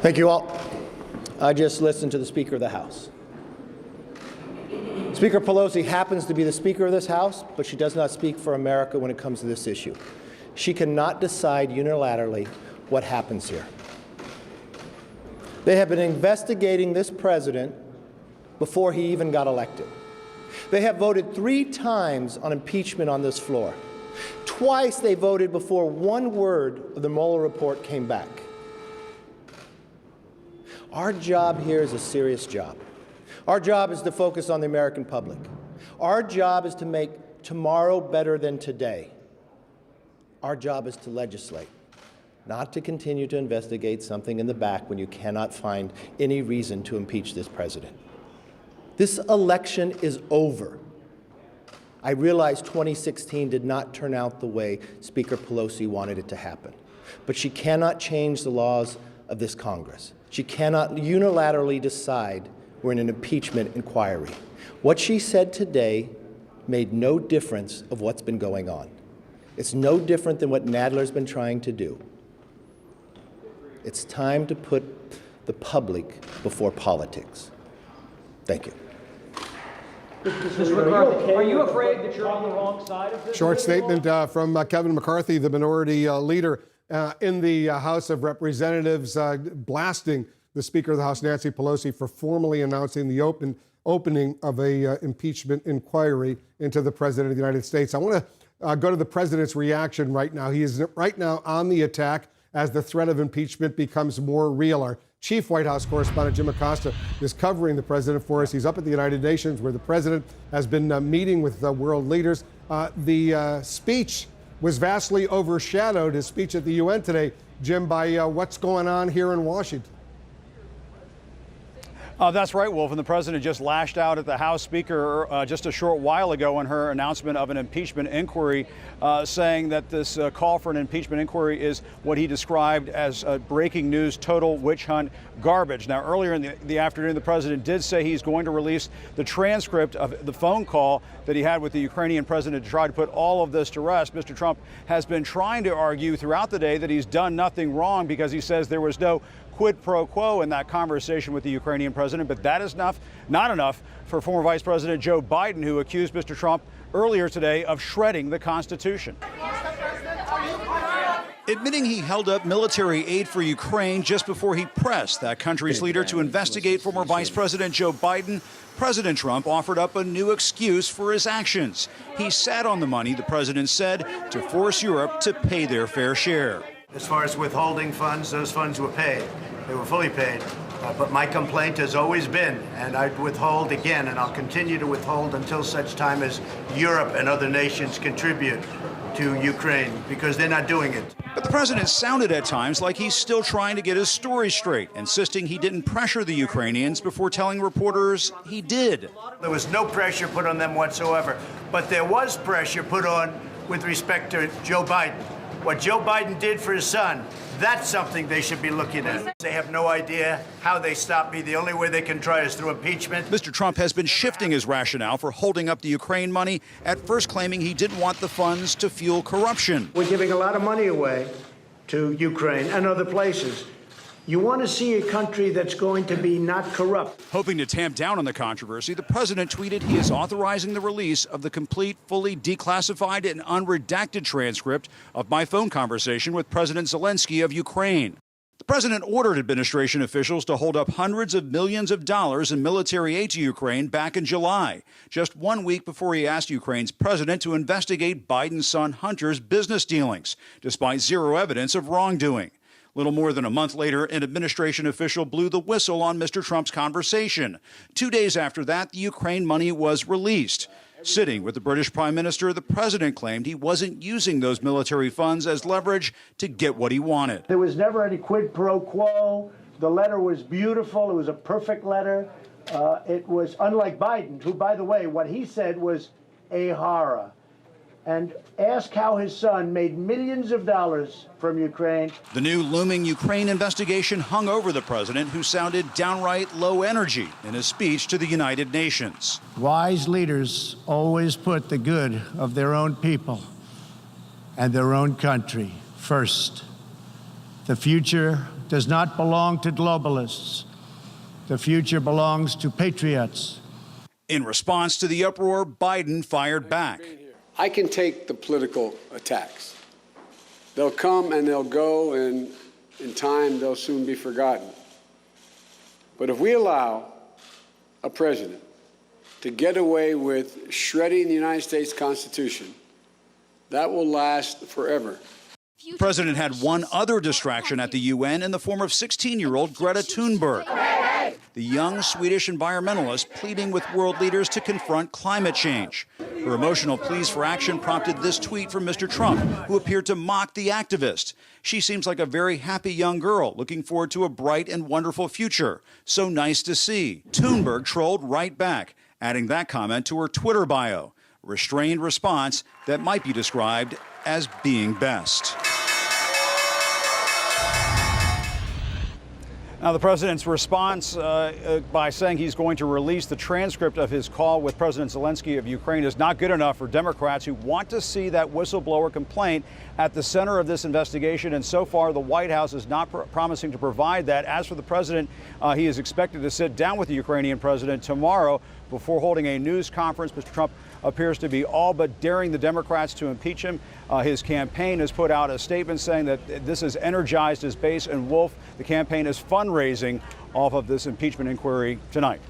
Thank you all. I just listened to the Speaker of the House. Speaker Pelosi happens to be the Speaker of this House, but she does not speak for America when it comes to this issue. She cannot decide unilaterally what happens here. They have been investigating this president before he even got elected. They have voted 3 times on impeachment on this floor. Twice they voted before one word of the Mueller report came back. Our job here is a serious job. Our job is to focus on the American public. Our job is to make tomorrow better than today. Our job is to legislate, not to continue to investigate something in the back when you cannot find any reason to impeach this president. This election is over. I realize 2016 did not turn out the way Speaker Pelosi wanted it to happen, but she cannot change the laws of this Congress. She cannot unilaterally decide we're in an impeachment inquiry. What she said today made no difference of what's been going on. It's no different than what Nadler's been trying to do. It's time to put the public before politics. Thank you. Mr. McCarthy, are you afraid that you're on the wrong side of this? Short statement from Kevin McCarthy, the minority leader in the House of Representatives, blasting the Speaker of the House, Nancy Pelosi, for formally announcing the opening of a impeachment inquiry into the President of the United States. I want to go to the President's reaction right now. He is right now on the attack as the threat of impeachment becomes more real. Our chief White House correspondent, Jim Acosta, is covering the President for us. He's up at the United Nations, where the President has been meeting with world leaders. The speech was vastly overshadowed, his speech at the UN today, Jim, by what's going on here in Washington. That's right, Wolf. And the president just lashed out at the House Speaker just a short while ago in her announcement of an impeachment inquiry, saying that this call for an impeachment inquiry is what he described as breaking news, total witch hunt garbage. Now, earlier in the afternoon, the president did say he's going to release the transcript of the phone call that he had with the Ukrainian president to try to put all of this to rest. Mr. Trump has been trying to argue throughout the day that he's done nothing wrong because he says there was no quid pro quo in that conversation with the Ukrainian president, but that is not enough for former Vice President Joe Biden, who accused Mr. Trump earlier today of shredding the Constitution. Admitting he held up military aid for Ukraine just before he pressed that country's leader to investigate former Vice President Joe Biden, President Trump offered up a new excuse for his actions. He sat on the money, the president said, to force Europe to pay their fair share. As far as withholding funds, those funds were paid. They were fully paid. But my complaint has always been, and I'd withhold again, and I'll continue to withhold until such time as Europe and other nations contribute to Ukraine, because they're not doing it. But the president sounded at times like he's still trying to get his story straight, insisting he didn't pressure the Ukrainians before telling reporters he did. There was no pressure put on them whatsoever, but there was pressure put on with respect to Joe Biden. What Joe Biden did for his son, that's something they should be looking at. They have no idea how they stop me. The only way they can try is through impeachment. Mr. Trump has been shifting his rationale for holding up the Ukraine money, at first claiming he didn't want the funds to fuel corruption. We're giving a lot of money away to Ukraine and other places. You want to see a country that's going to be not corrupt. Hoping to tamp down on the controversy, the president tweeted he is authorizing the release of the complete, fully declassified and unredacted transcript of my phone conversation with President Zelensky of Ukraine. The president ordered administration officials to hold up hundreds of millions of dollars in military aid to Ukraine back in July, just 1 week before he asked Ukraine's president to investigate Biden's son Hunter's business dealings, despite zero evidence of wrongdoing. Little more than a month later, an administration official blew the whistle on Mr. Trump's conversation. 2 days after that, the Ukraine money was released. Sitting with the British Prime Minister, the president claimed he wasn't using those military funds as leverage to get what he wanted. There was never any quid pro quo. The letter was beautiful. It was a perfect letter. It was unlike Biden, who, by the way, what he said was a horror. And ask how his son made millions of dollars from Ukraine. The new looming Ukraine investigation hung over the president, who sounded downright low energy in his speech to the United Nations. Wise leaders always put the good of their own people and their own country first. The future does not belong to globalists. The future belongs to patriots. In response to the uproar, Biden fired back. I can take the political attacks. They'll come and they'll go, and in time they'll soon be forgotten. But if we allow a president to get away with shredding the United States Constitution, that will last forever. The president had one other distraction at the UN in the form of 16-year-old Greta Thunberg, the young Swedish environmentalist pleading with world leaders to confront climate change. Her emotional pleas for action prompted this tweet from Mr. Trump, who appeared to mock the activist. She seems like a very happy young girl, looking forward to a bright and wonderful future. So nice to see. Thunberg trolled right back, adding that comment to her Twitter bio. A restrained response that might be described as being best. Now, the president's response by saying he's going to release the transcript of his call with President Zelensky of Ukraine is not good enough for Democrats who want to see that whistleblower complaint at the center of this investigation. And so far, the White House is not promising to provide that. As for the president, he is expected to sit down with the Ukrainian president tomorrow before holding a news conference. Mr. Trump appears to be all but daring the Democrats to impeach him. His campaign has put out a statement saying that this has energized his base, and Wolf, the campaign, is fundraising off of this impeachment inquiry tonight.